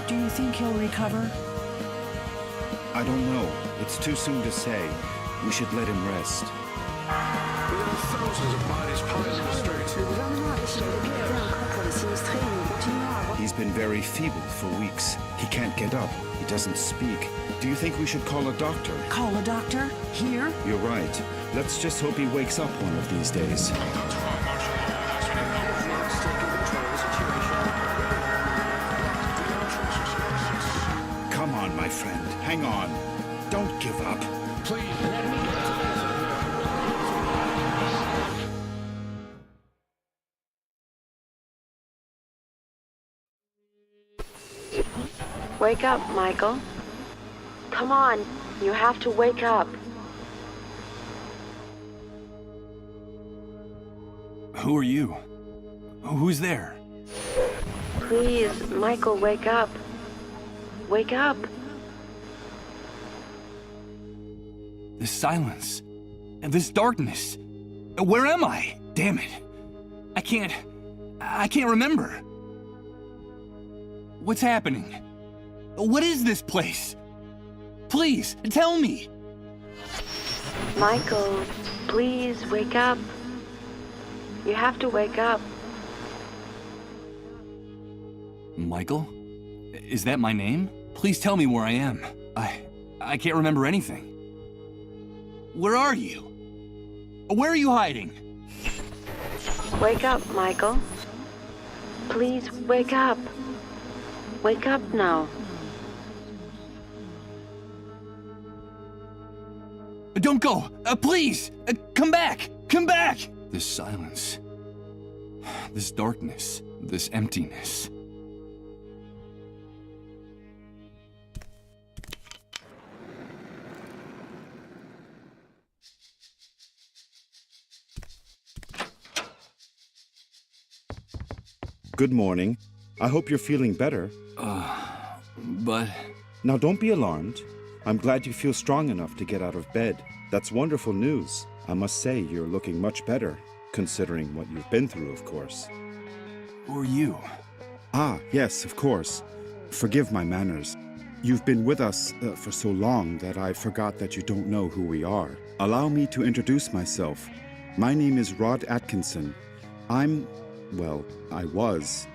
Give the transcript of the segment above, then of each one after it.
Do you think he'll recover? I don't know. It's too soon to say. We should let him rest. There are thousands of bodies piling in the streets. He's been very feeble for weeks. He can't get up. He doesn't speak. Do you think we should call a doctor? Call a doctor? Here? You're right. Let's just hope he wakes up one of these days. Come on, my friend. Hang on. Don't give up. Please, let me get to this. Wake up, Michael. Come on, you have to wake up. Who are you? Who's there? Please, Michael, wake up. Wake up. This silence. And this darkness. Where am I? Damn it. I can't remember. What's happening? What is this place? Please, tell me. Michael, please wake up. You have to wake up. Michael? Is that my name? Please tell me where I am. I can't remember anything. Where are you? Where are you hiding? Wake up, Michael. Please wake up. Wake up now. Don't go! Please! Come back! Come back! This silence. This darkness. This emptiness. Good morning. I hope you're feeling better. But... Now don't be alarmed. I'm glad you feel strong enough to get out of bed. That's wonderful news. I must say you're looking much better, considering what you've been through, of course. who are you? Ah, yes, of course. Forgive my manners. You've been with us for so long that I forgot that you don't know who we are. Allow me to introduce myself. My name is Rod Atkinson. I was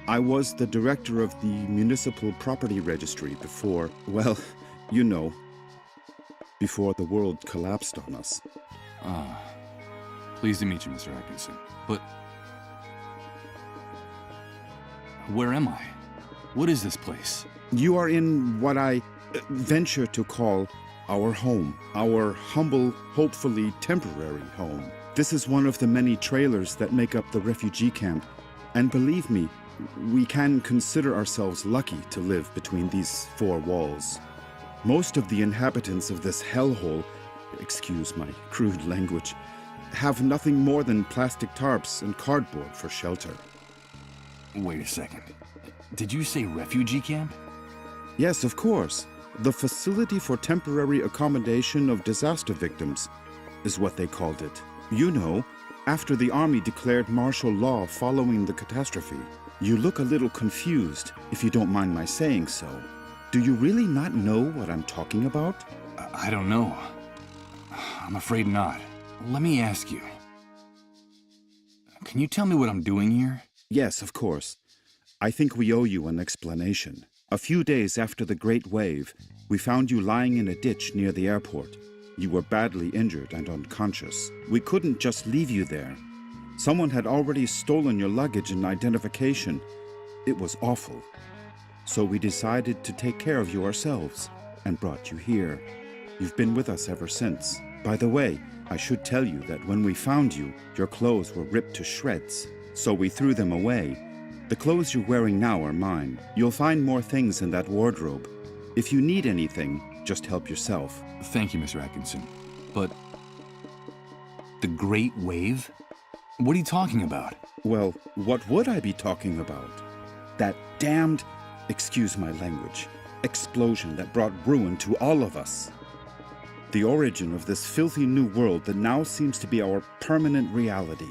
the director of the Municipal Property Registry before, before the world collapsed on us. Pleased to meet you, Mr. Atkinson. But... where am I? What is this place? You are in what I venture to call our home. Our humble, hopefully temporary home. This is one of the many trailers that make up the refugee camp. And believe me, we can consider ourselves lucky to live between these four walls. Most of the inhabitants of this hellhole, excuse my crude language, have nothing more than plastic tarps and cardboard for shelter. Wait a second. Did you say refugee camp? Yes, of course. The Facility for Temporary Accommodation of Disaster Victims is what they called it. You know, after the army declared martial law following the catastrophe. You look a little confused, if you don't mind my saying so. Do you really not know what I'm talking about? I don't know. I'm afraid not. Let me ask you. Can you tell me what I'm doing here? Yes, of course. I think we owe you an explanation. A few days after the Great Wave, we found you lying in a ditch near the airport. You were badly injured and unconscious. We couldn't just leave you there. Someone had already stolen your luggage and identification. It was awful. So we decided to take care of you ourselves and brought you here. You've been with us ever since. By the way, I should tell you that when we found you, your clothes were ripped to shreds. So we threw them away. The clothes you're wearing now are mine. You'll find more things in that wardrobe. If you need anything, just help yourself. Thank you, Mr. Atkinson. But... the Great Wave? What are you talking about? Well, what would I be talking about? That damned, excuse my language, explosion that brought ruin to all of us. The origin of this filthy new world that now seems to be our permanent reality.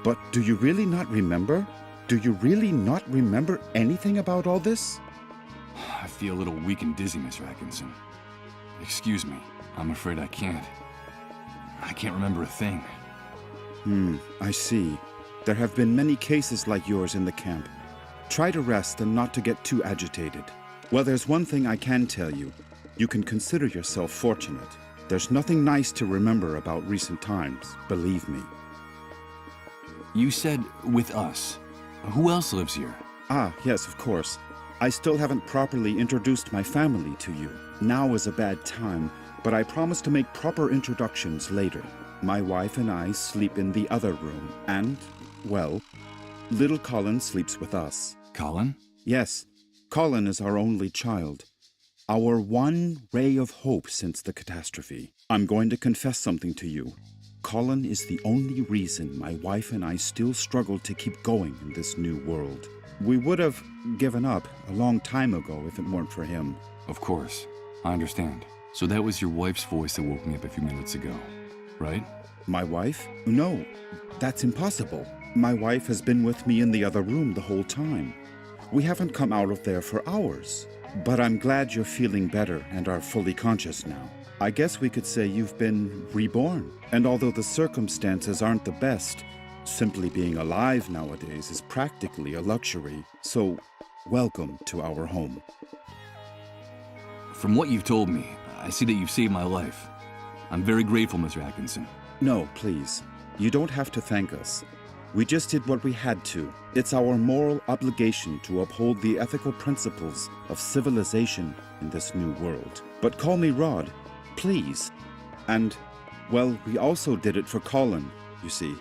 But do you really not remember? Do you really not remember anything about all this? I feel a little weak and dizzy, Mr. Atkinson. Excuse me. I'm afraid I can't. I can't remember a thing. I see. There have been many cases like yours in the camp. Try to rest and not to get too agitated. Well, there's one thing I can tell you. You can consider yourself fortunate. There's nothing nice to remember about recent times, believe me. You said with us. Who else lives here? Ah, yes, of course. I still haven't properly introduced my family to you. Now is a bad time, but I promise to make proper introductions later. My wife and I sleep in the other room, and, well, little Colin sleeps with us. Colin? Yes, Colin is our only child. Our one ray of hope since the catastrophe. I'm going to confess something to you. Colin is the only reason my wife and I still struggle to keep going in this new world. We would have given up a long time ago if it weren't for him. Of course. I understand. So that was your wife's voice that woke me up a few minutes ago, right? My wife? No, that's impossible. My wife has been with me in the other room the whole time. We haven't come out of there for hours. But I'm glad you're feeling better and are fully conscious now. I guess we could say you've been reborn. And although the circumstances aren't the best, simply being alive nowadays is practically a luxury. So, welcome to our home. From what you've told me, I see that you've saved my life. I'm very grateful, Mr. Atkinson. No, please. You don't have to thank us. We just did what we had to. It's our moral obligation to uphold the ethical principles of civilization in this new world. But call me Rod, please. And, well, we also did it for Colin, you see.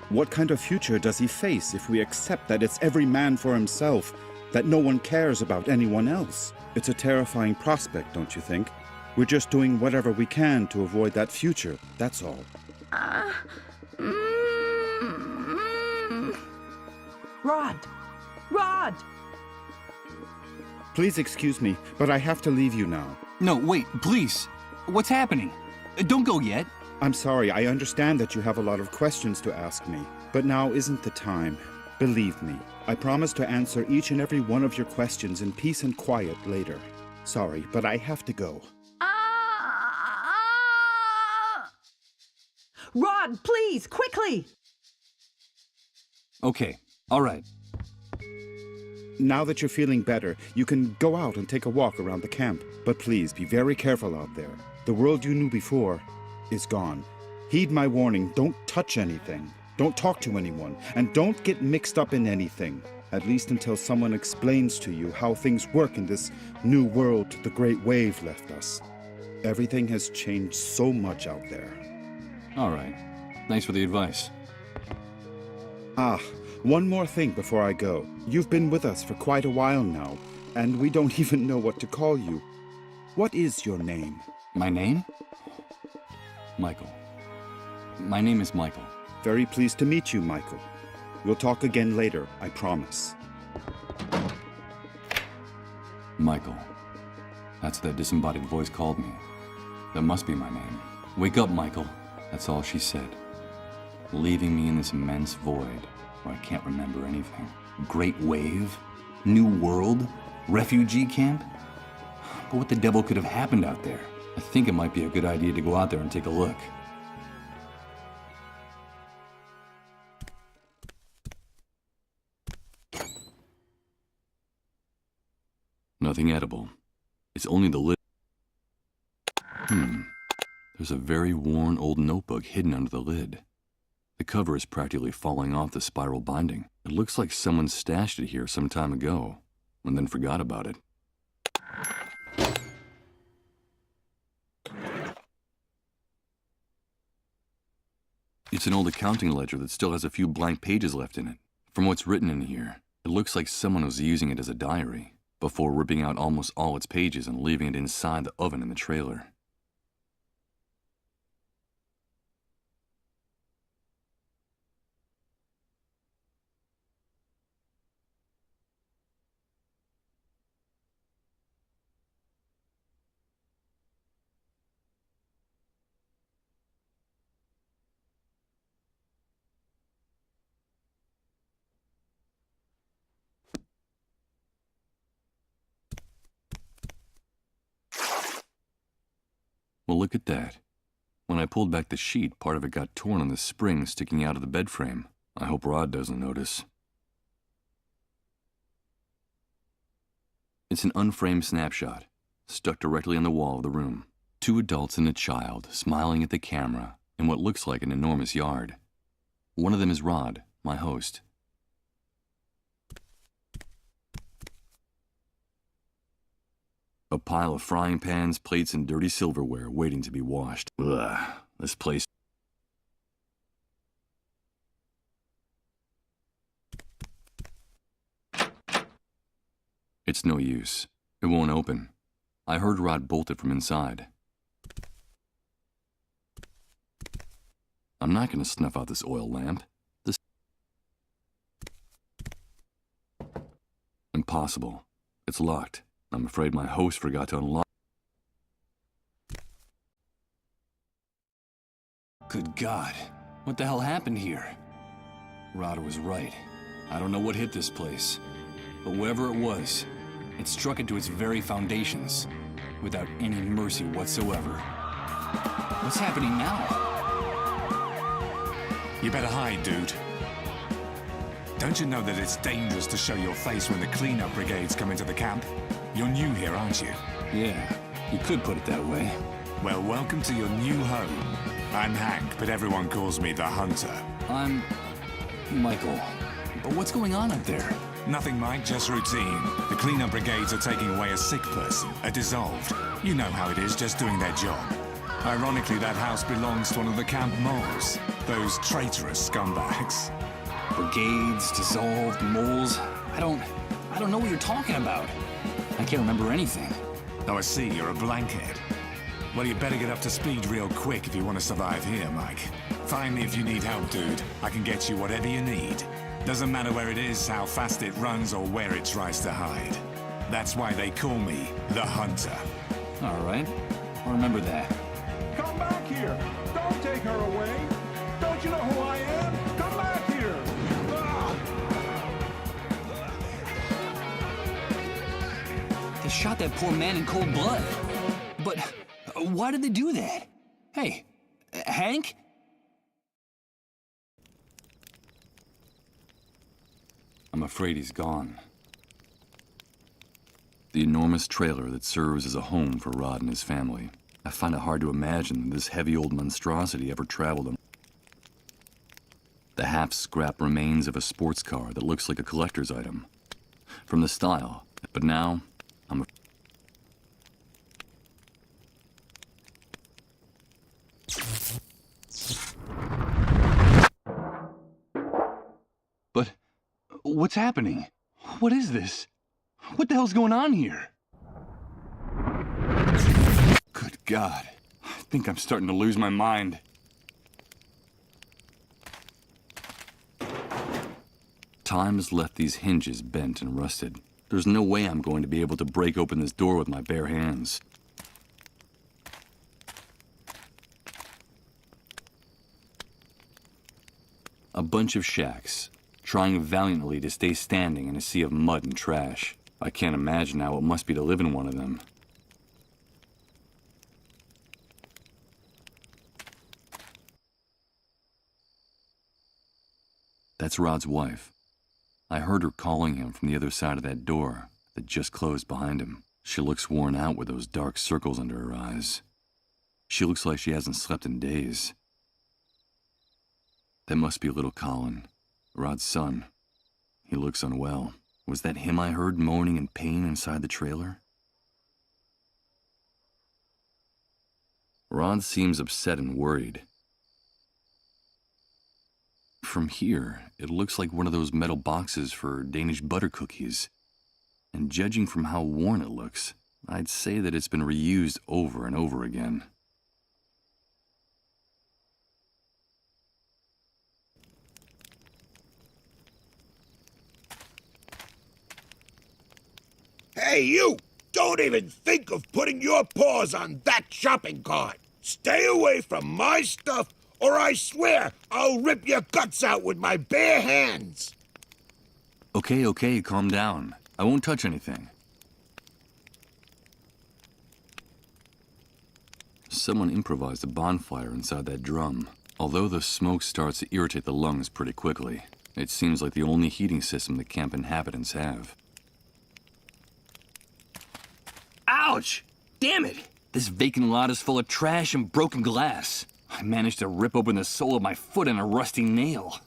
What kind of future does he face if we accept that it's every man for himself, that no one cares about anyone else? It's a terrifying prospect, don't you think? We're just doing whatever we can to avoid that future, that's all. Rod! Rod! Please excuse me, but I have to leave you now. No, wait, please. What's happening? Don't go yet. I'm sorry, I understand that you have a lot of questions to ask me, but now isn't the time. Believe me, I promise to answer each and every one of your questions in peace and quiet later. Sorry, but I have to go. Rod, please, quickly! Okay, all right. Now that you're feeling better, you can go out and take a walk around the camp. But please, be very careful out there. The world you knew before is gone. Heed my warning, don't touch anything. Don't talk to anyone, and don't get mixed up in anything. At least until someone explains to you how things work in this new world the Great Wave left us. Everything has changed so much out there. All right. Thanks for the advice. Ah, one more thing before I go. You've been with us for quite a while now, and we don't even know what to call you. What is your name? My name? Michael. My name is Michael. Very pleased to meet you, Michael. We'll talk again later, I promise. Michael. That's what that disembodied voice called me. That must be my name. Wake up, Michael. That's all she said. Leaving me in this immense void where I can't remember anything. Great wave? New world? Refugee camp? But what the devil could have happened out there? I think it might be a good idea to go out there and take a look. Nothing edible. It's only the lid. There's a very worn old notebook hidden under the lid. The cover is practically falling off the spiral binding. It looks like someone stashed it here some time ago, and then forgot about it. It's an old accounting ledger that still has a few blank pages left in it. From what's written in here, It looks like someone was using it as a diary before ripping out almost all its pages and leaving it inside the oven in the trailer. Well, look at that. When I pulled back the sheet, part of it got torn on the spring sticking out of the bed frame. I hope Rod doesn't notice. It's an unframed snapshot, stuck directly on the wall of the room. 2 adults and a child smiling at the camera in what looks like an enormous yard. One of them is Rod, my host. A pile of frying pans, plates, and dirty silverware waiting to be washed. Ugh, this place. It's no use. It won't open. I heard Rod bolt it from inside. I'm not going to snuff out this oil lamp. Impossible. It's locked. I'm afraid my host forgot to unlock. Good God, what the hell happened here? Rod was right. I don't know what hit this place, but whatever it was, it struck into its very foundations, without any mercy whatsoever. What's happening now? You better hide, dude. Don't you know that it's dangerous to show your face when the cleanup brigades come into the camp? You're new here, aren't you? Yeah, you could put it that way. Well, welcome to your new home. I'm Hank, but everyone calls me the Hunter. I'm Michael. But what's going on up there? Nothing, Mike, just routine. The cleanup brigades are taking away a sick person, a dissolved. You know how it is, just doing their job. Ironically, that house belongs to one of the camp moles. Those traitorous scumbags. Brigades, dissolved, moles. I don't know what you're talking about. I can't remember anything. Oh, I see, you're a blankhead. Well, you better get up to speed real quick if you want to survive here, Mike. Find me if you need help, dude. I can get you whatever you need. Doesn't matter where it is, how fast it runs, or where it tries to hide. That's why they call me the Hunter. All right, I'll remember that. Come back here! Don't take her away! Don't you know who I am? Come back here! They shot that poor man in cold blood. But why did they do that? Hey, Hank? I'm afraid he's gone. The enormous trailer that serves as a home for Rod and his family. I find it hard to imagine this heavy old monstrosity ever traveled them. The half-scrap remains of a sports car that looks like a collector's item. From the style, but now, But what's happening? What is this? What the hell's going on here? Good God. I think I'm starting to lose my mind. Time has left these hinges bent and rusted. There's no way I'm going to be able to break open this door with my bare hands. A bunch of shacks, trying valiantly to stay standing in a sea of mud and trash. I can't imagine how it must be to live in one of them. That's Rod's wife. I heard her calling him from the other side of that door that just closed behind him. She looks worn out with those dark circles under her eyes. She looks like she hasn't slept in days. That must be little Colin, Rod's son. He looks unwell. Was that him I heard moaning in pain inside the trailer? Rod seems upset and worried. From here, it looks like one of those metal boxes for Danish butter cookies. And judging from how worn it looks, I'd say that it's been reused over and over again. Hey, you! Don't even think of putting your paws on that shopping cart! Stay away from my stuff, or I swear I'll rip your guts out with my bare hands! Okay, calm down. I won't touch anything. Someone improvised a bonfire inside that drum. Although the smoke starts to irritate the lungs pretty quickly, it seems like the only heating system the camp inhabitants have. Ouch! Damn it! This vacant lot is full of trash and broken glass. I managed to rip open the sole of my foot in a rusty nail.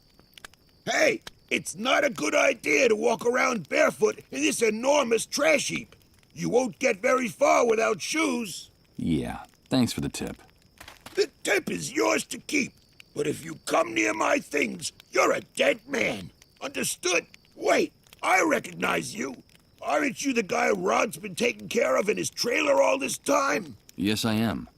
Hey, it's not a good idea to walk around barefoot in this enormous trash heap. You won't get very far without shoes. Yeah, thanks for the tip. The tip is yours to keep, but if you come near my things, you're a dead man. Understood? Wait, I recognize you. Aren't you the guy Rod's been taking care of in his trailer all this time? Yes, I am.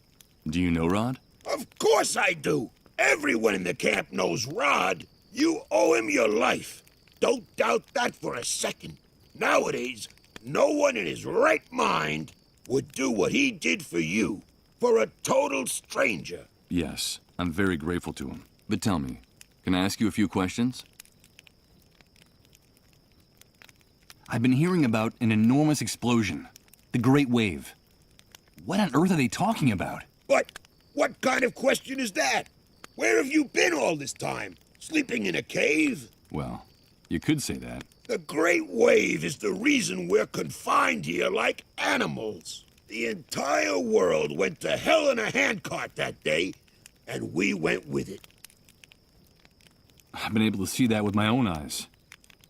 Do you know Rod? Of course I do. Everyone in the camp knows Rod. You owe him your life. Don't doubt that for a second. Nowadays, no one in his right mind would do what he did for you, for a total stranger. Yes, I'm very grateful to him. But tell me, can I ask you a few questions? I've been hearing about an enormous explosion, the Great Wave. What on earth are they talking about? But what kind of question is that? Where have you been all this time? Sleeping in a cave? Well, you could say that. The Great Wave is the reason we're confined here like animals. The entire world went to hell in a handcart that day, and we went with it. I've been able to see that with my own eyes.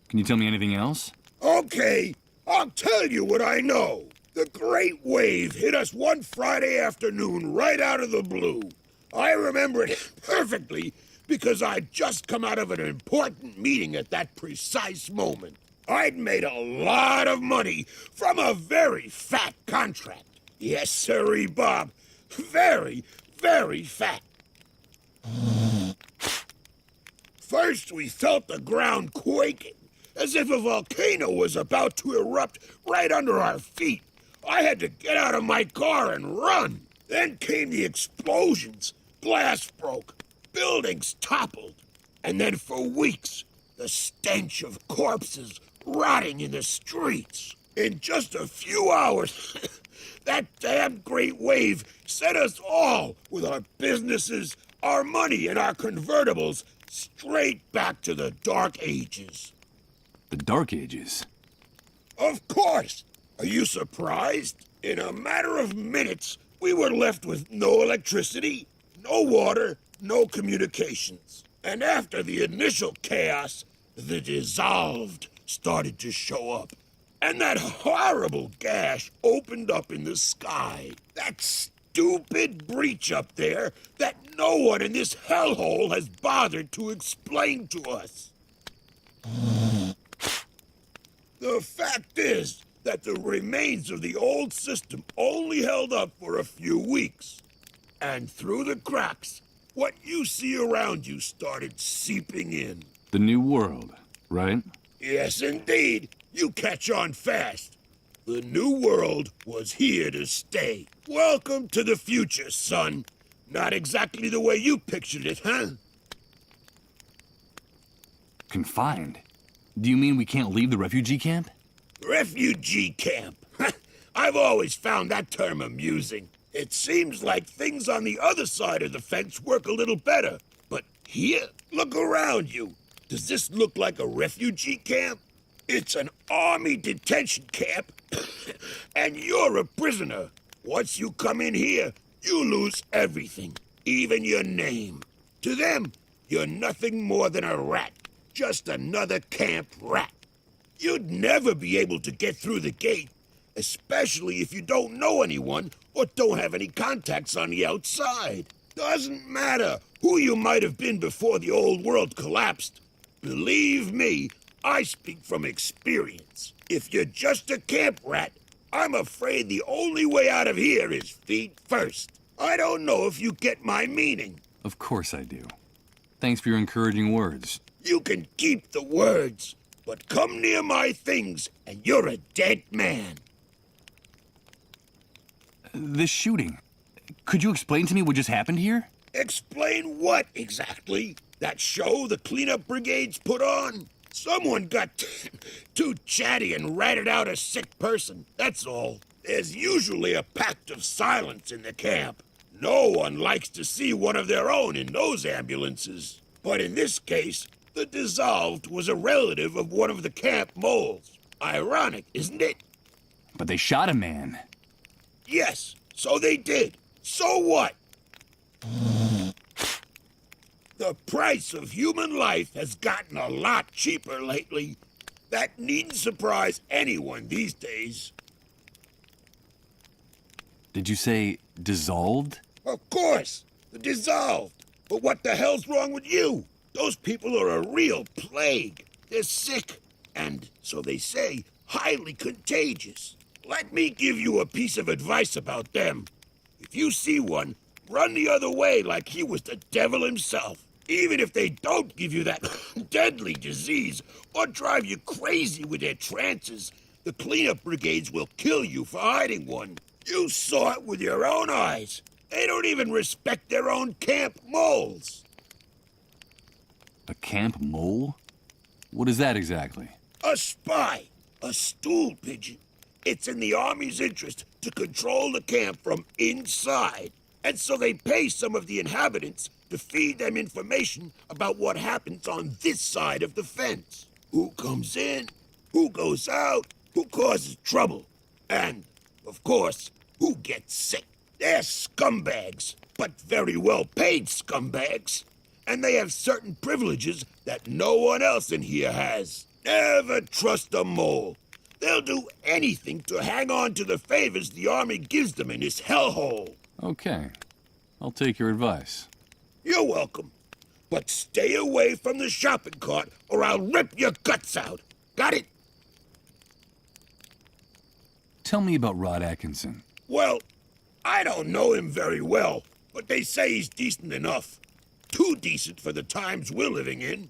Can you tell me anything else? Okay, I'll tell you what I know. The Great Wave hit us one Friday afternoon right out of the blue. I remember it perfectly because I'd just come out of an important meeting at that precise moment. I'd made a lot of money from a very fat contract. Yes, sirree, Bob. Very, very fat. First, we felt the ground quaking, as if a volcano was about to erupt right under our feet. I had to get out of my car and run. Then came the explosions. Glass broke. Buildings toppled. And then for weeks, the stench of corpses rotting in the streets. In just a few hours, that damn Great Wave set us all, with our businesses, our money, and our convertibles, straight back to the Dark Ages. The Dark Ages? Of course! Are you surprised? In a matter of minutes, we were left with no electricity, no water, no communications. And after the initial chaos, the dissolved started to show up. And that horrible gash opened up in the sky. That stupid breach up there that no one in this hellhole has bothered to explain to us. The fact is that the remains of the old system only held up for a few weeks. And through the cracks, what you see around you started seeping in. The New World, right? Yes, indeed. You catch on fast. The New World was here to stay. Welcome to the future, son. Not exactly the way you pictured it, huh? Confined? Do you mean we can't leave the refugee camp? Refugee camp. I've always found that term amusing. It seems like things on the other side of the fence work a little better. But here, look around you. Does this look like a refugee camp? It's an army detention camp, and you're a prisoner. Once you come in here, you lose everything, even your name. To them, you're nothing more than a rat, just another camp rat. You'd never be able to get through the gate, especially if you don't know anyone or don't have any contacts on the outside. Doesn't matter who you might have been before the old world collapsed. Believe me, I speak from experience. If you're just a camp rat, I'm afraid the only way out of here is feet first. I don't know if you get my meaning. Of course I do. Thanks for your encouraging words. You can keep the words, but come near my things and you're a dead man. This shooting. Could you explain to me what just happened here? Explain what exactly? That show the cleanup brigades put on? Someone got too chatty and ratted out a sick person, that's all. There's usually a pact of silence in the camp. No one likes to see one of their own in those ambulances. But in this case, the dissolved was a relative of one of the camp moles. Ironic, isn't it? But they shot a man. Yes, so they did. So what? The price of human life has gotten a lot cheaper lately. That needn't surprise anyone these days. Did you say dissolved? Of course, the dissolved. But what the hell's wrong with you? Those people are a real plague. They're sick, and, so they say, highly contagious. Let me give you a piece of advice about them. If you see one, run the other way like he was the devil himself. Even if they don't give you that deadly disease or drive you crazy with their trances, the cleanup brigades will kill you for hiding one. You saw it with your own eyes. They don't even respect their own camp moles. A camp mole? What is that exactly? A spy. A stool pigeon. It's in the Army's interest to control the camp from inside. And so they pay some of the inhabitants to feed them information about what happens on this side of the fence. Who comes in, who goes out, who causes trouble, and, of course, who gets sick. They're scumbags, but very well-paid scumbags. And they have certain privileges that no one else in here has. Never trust a mole. They'll do anything to hang on to the favors the Army gives them in this hellhole. Okay. I'll take your advice. You're welcome. But stay away from the shopping cart or I'll rip your guts out. Got it? Tell me about Rod Atkinson. Well, I don't know him very well, but they say he's decent enough. Too decent for the times we're living in.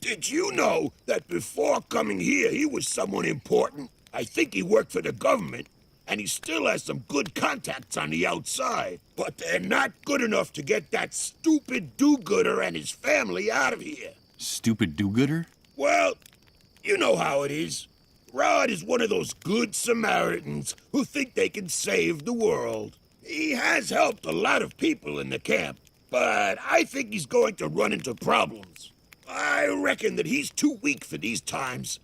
Did you know that before coming here, he was someone important? I think he worked for the government, and he still has some good contacts on the outside. But they're not good enough to get that stupid do-gooder and his family out of here. Stupid do-gooder? Well, you know how it is. Rod is one of those good Samaritans who think they can save the world. He has helped a lot of people in the camp, but I think he's going to run into problems. I reckon that he's too weak for these times.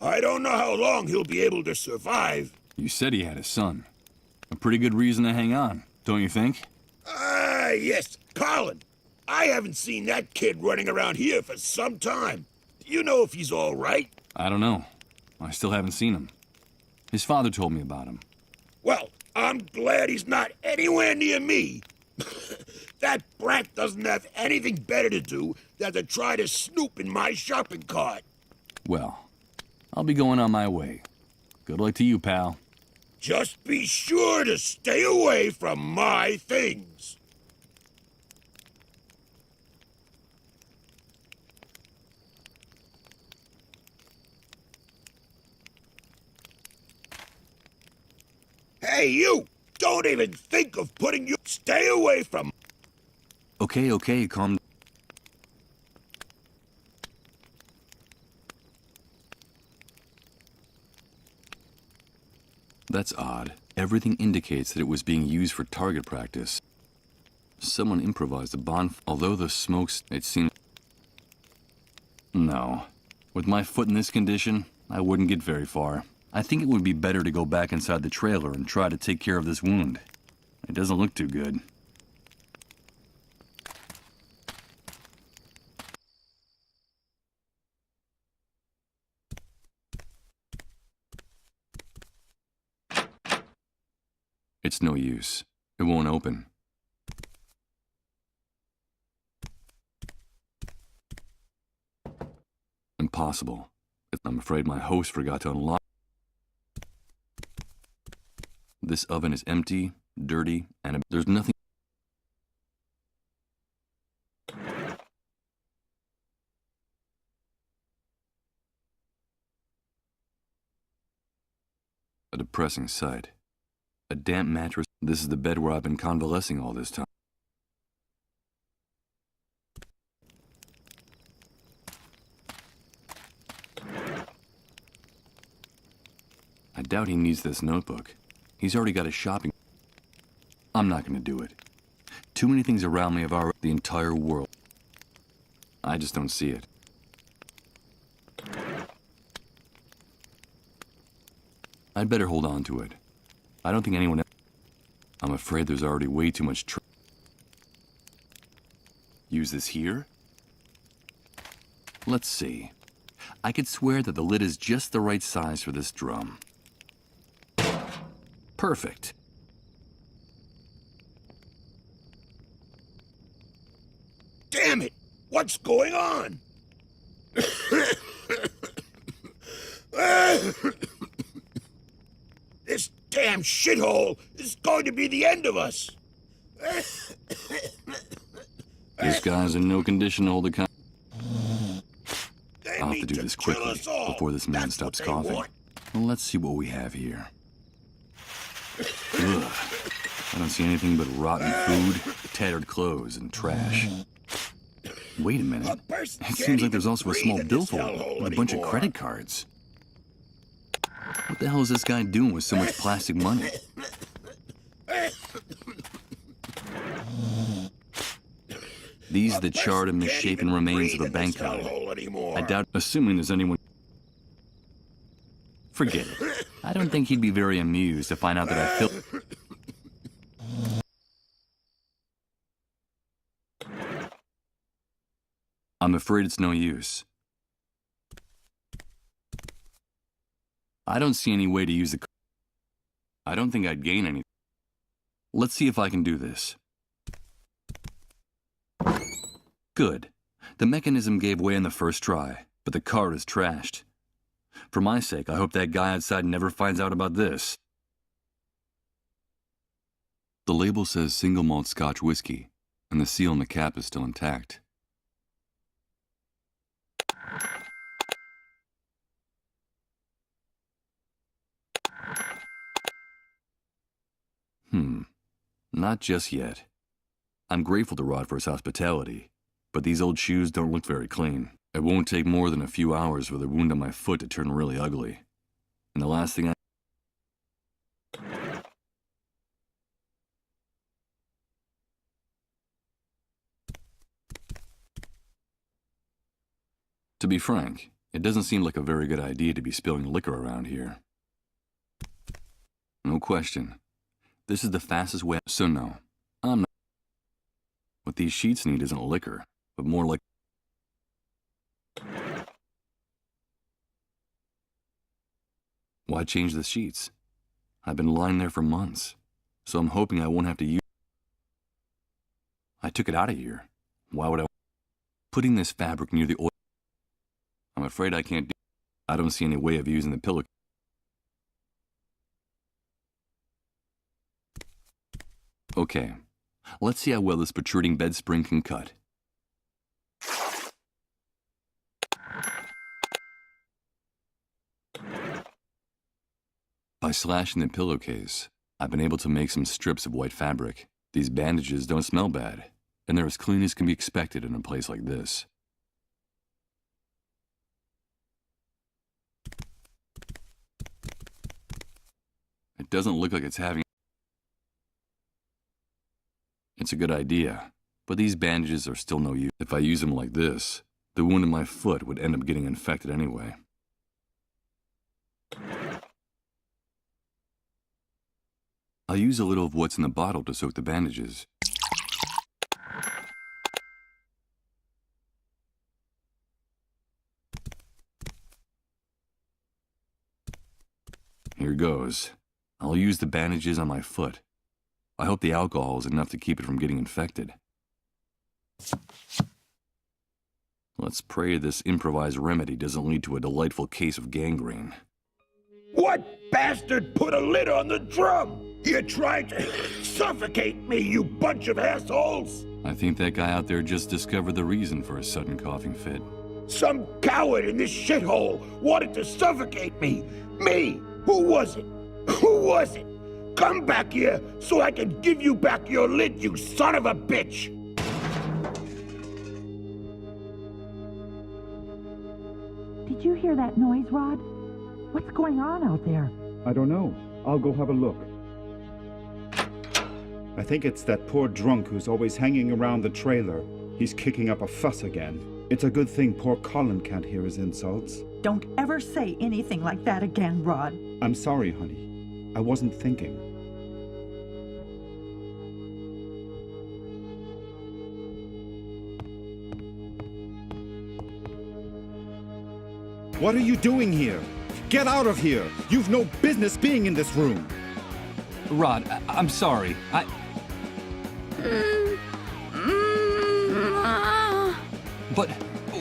I don't know how long he'll be able to survive. You said he had a son. A pretty good reason to hang on, don't you think? Yes, Colin. I haven't seen that kid running around here for some time. Do you know if he's all right? I don't know. I still haven't seen him. His father told me about him. Well, I'm glad he's not anywhere near me. That brat doesn't have anything better to do than to try to snoop in my shopping cart. Well, I'll be going on my way. Good luck to you, pal. Just be sure to stay away from my things. Hey, you! Don't even think of putting you... Stay away from... Okay, calm. That's odd. Everything indicates that it was being used for target practice. Someone improvised a bonfire. Although the smokes, it seemed... No. With my foot in this condition, I wouldn't get very far. I think it would be better to go back inside the trailer and try to take care of this wound. It doesn't look too good. It's no use. It won't open. impossible. I'm afraid my host forgot to unlock. This oven is empty, dirty, and there's nothing. A depressing sight. A damp mattress. This is the bed where I've been convalescing all this time. I doubt he needs this notebook. He's already got a shopping. I'm not going to do it. Too many things around me have already the entire world. I just don't see it. I'd better hold on to it. I don't think anyone else. I'm afraid there's already way too much Use this here? Let's see. I could swear that the lid is just the right size for this drum. Perfect. Damn it! What's going on? This damn shithole is going to be the end of us. This guy's in no condition to hold a They I'll have mean to do this kill quickly us all. before this man That's stops what they coughing. want. Well, let's see what we have here. Ugh. I don't see anything but rotten food, tattered clothes, and trash. Wait a minute. It seems like there's also a small billfold with a bunch of credit cards. What the hell is this guy doing with so much plastic money? These are the charred and misshapen remains of a bank card. I doubt, assuming there's anyone. Forget it. I don't think he'd be very amused to find out that I filled. I'm afraid it's no use. I don't see any way to use the. I don't think I'd gain anything. Let's see if I can do this. Good. The mechanism gave way in the first try, but the card is trashed. For my sake, I hope that guy outside never finds out about this. The label says single malt Scotch whiskey, and the seal on the cap is still intact. Not just yet. I'm grateful to Rod for his hospitality, but these old shoes don't look very clean. It won't take more than a few hours for the wound on my foot to turn really ugly. And the last thing To be frank, it doesn't seem like a very good idea to be spilling liquor around here. No question. This is the fastest way, so no, I'm not. What these sheets need isn't liquor, but more like. Why change the sheets? I've been lying there for months, so I'm hoping I won't have to use. I took it out of here. Why would I? Putting this fabric near the oil. I'm afraid I can't do. I don't see any way of using the pillow. Okay, let's see how well this protruding bed spring can cut. By slashing the pillowcase, I've been able to make some strips of white fabric. These bandages don't smell bad, and they're as clean as can be expected in a place like this. It doesn't look like it's having. It's a good idea, but these bandages are still no use. If I use them like this, the wound in my foot would end up getting infected anyway. I'll use a little of what's in the bottle to soak the bandages. Here goes. I'll use the bandages on my foot. I hope the alcohol is enough to keep it from getting infected. Let's pray this improvised remedy doesn't lead to a delightful case of gangrene. What bastard put a lid on the drum? You tried to suffocate me, you bunch of assholes! I think that guy out there just discovered the reason for his sudden coughing fit. Some coward in this shithole wanted to suffocate me! Me! Who was it? Who was it? Come back here so I can give you back your lid, you son of a bitch! Did you hear that noise, Rod? What's going on out there? I don't know. I'll go have a look. I think it's that poor drunk who's always hanging around the trailer. He's kicking up a fuss again. It's a good thing poor Colin can't hear his insults. Don't ever say anything like that again, Rod. I'm sorry, honey. I wasn't thinking. What are you doing here? Get out of here! You've no business being in this room! Rod, I'm sorry. But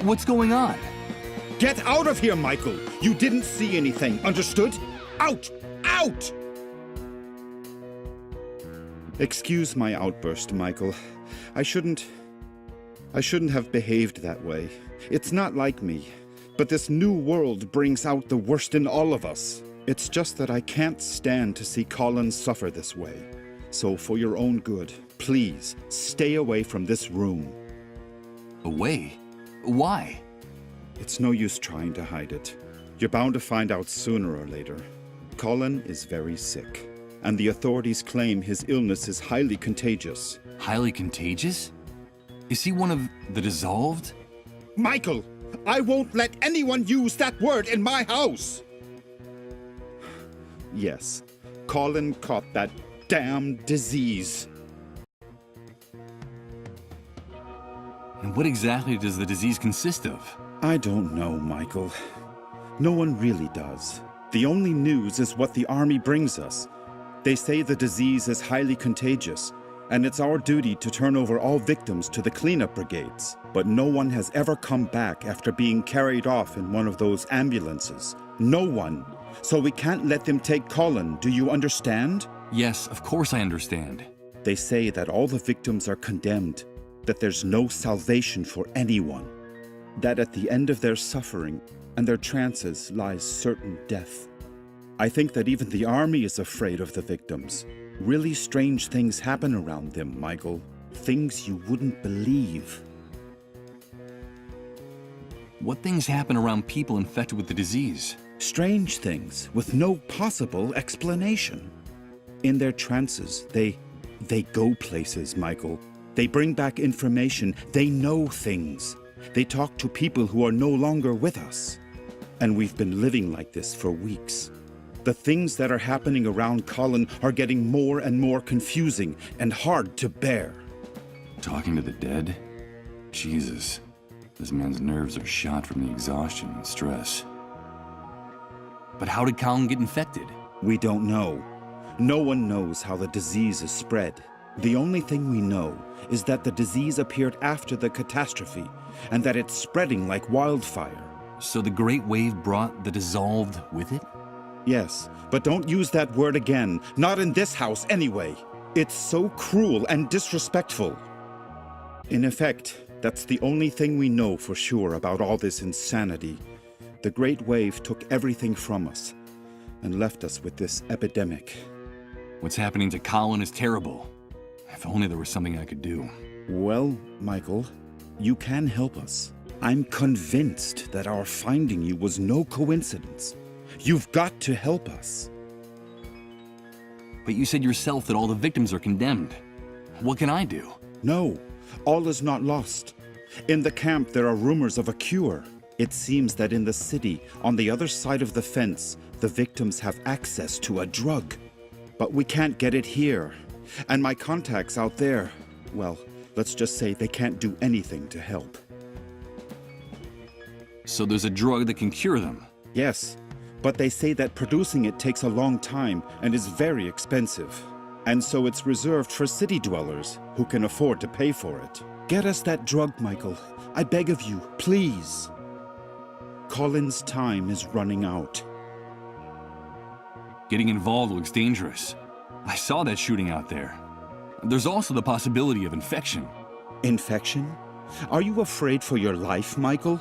what's going on? Get out of here, Michael! You didn't see anything, understood? Out! Out! Excuse my outburst, Michael. I shouldn't have behaved that way. It's not like me. But this new world brings out the worst in all of us. It's just that I can't stand to see Colin suffer this way. So for your own good, please stay away from this room. Away? Why? It's no use trying to hide it. You're bound to find out sooner or later. Colin is very sick, and the authorities claim his illness is highly contagious. Highly contagious? Is he one of the dissolved? Michael! I won't let anyone use that word in my house! Yes, Colin caught that damn disease. And what exactly does the disease consist of? I don't know, Michael. No one really does. The only news is what the army brings us. They say the disease is highly contagious, and it's our duty to turn over all victims to the cleanup brigades. But no one has ever come back after being carried off in one of those ambulances. No one. So we can't let them take Colin, do you understand? Yes, of course I understand. They say that all the victims are condemned, that there's no salvation for anyone, that at the end of their suffering and their trances lies certain death. I think that even the army is afraid of the victims. Really strange things happen around them, Michael. Things you wouldn't believe. What things happen around people infected with the disease? Strange things with no possible explanation. In their trances, they go places, Michael. They bring back information. They know things. They talk to people who are no longer with us. And we've been living like this for weeks. The things that are happening around Colin are getting more and more confusing and hard to bear. Talking to the dead? Jesus. This man's nerves are shot from the exhaustion and stress. But how did Colin get infected? We don't know. No one knows how the disease is spread. The only thing we know is that the disease appeared after the catastrophe and that it's spreading like wildfire. So the Great Wave brought the dissolved with it? Yes, but don't use that word again. Not in this house, anyway. It's so cruel and disrespectful. In effect, that's the only thing we know for sure about all this insanity. The Great Wave took everything from us and left us with this epidemic. What's happening to Colin is terrible. If only there was something I could do. Well, Michael, you can help us. I'm convinced that our finding you was no coincidence. You've got to help us. But you said yourself that all the victims are condemned. What can I do? No, all is not lost. In the camp, there are rumors of a cure. It seems that in the city, on the other side of the fence, the victims have access to a drug. But we can't get it here. And my contacts out there, well, let's just say they can't do anything to help. So there's a drug that can cure them? Yes, but they say that producing it takes a long time and is very expensive. And so it's reserved for city dwellers who can afford to pay for it. Get us that drug, Michael. I beg of you, please. Colin's time is running out. Getting involved looks dangerous. I saw that shooting out there. There's also the possibility of infection. Infection? Are you afraid for your life, Michael?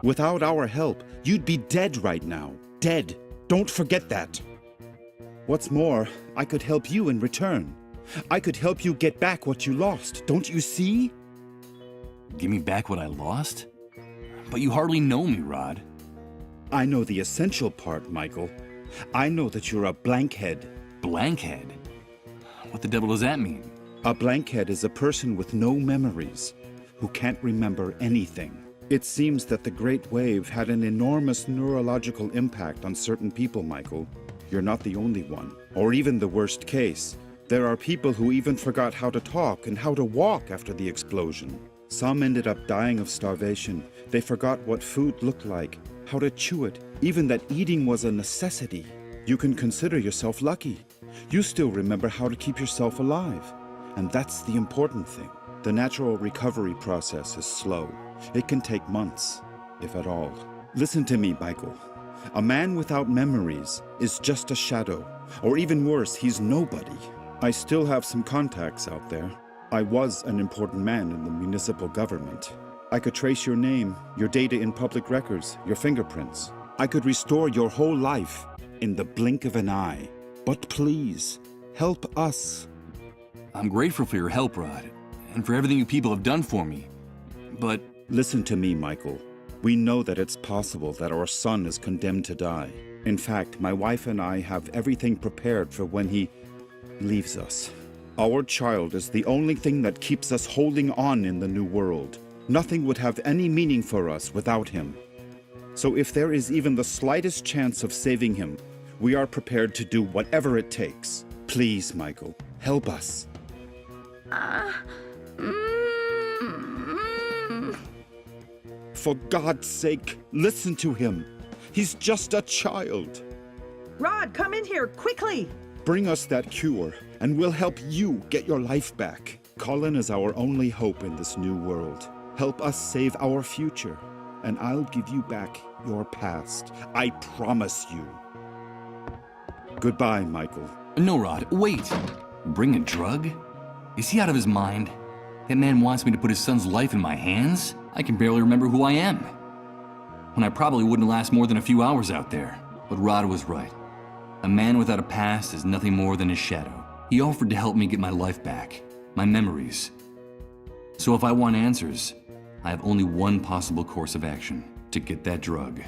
Without our help, you'd be dead right now. Dead. Don't forget that. What's more, I could help you in return. I could help you get back what you lost. Don't you see? Give me back what I lost? But you hardly know me, Rod. I know the essential part, Michael. I know that you're a blankhead. Blankhead? What the devil does that mean? A blankhead is a person with no memories, who can't remember anything. It seems that the Great Wave had an enormous neurological impact on certain people, Michael. You're not the only one, or even the worst case. There are people who even forgot how to talk and how to walk after the explosion. Some ended up dying of starvation. They forgot what food looked like, how to chew it, even that eating was a necessity. You can consider yourself lucky. You still remember how to keep yourself alive. And that's the important thing. The natural recovery process is slow. It can take months, if at all. Listen to me, Michael. A man without memories is just a shadow, or even worse, he's nobody. I still have some contacts out there. I was an important man in the municipal government. I could trace your name, your data in public records, your fingerprints. I could restore your whole life in the blink of an eye. But please, help us. I'm grateful for your help, Rod, and for everything you people have done for me. But... Listen to me, Michael. We know that it's possible that our son is condemned to die. In fact, my wife and I have everything prepared for when he leaves us. Our child is the only thing that keeps us holding on in the new world. Nothing would have any meaning for us without him. So if there is even the slightest chance of saving him, we are prepared to do whatever it takes. Please, Michael, help us. For God's sake, listen to him. He's just a child. Rod, come in here, quickly! Bring us that cure, and we'll help you get your life back. Colin is our only hope in this new world. Help us save our future, and I'll give you back your past. I promise you. Goodbye, Michael. No, Rod, wait. Bring a drug? Is he out of his mind? That man wants me to put his son's life in my hands? I can barely remember who I am. When I probably wouldn't last more than a few hours out there. But Rod was right. A man without a past is nothing more than a shadow. He offered to help me get my life back, my memories. So if I want answers, I have only one possible course of action: to get that drug.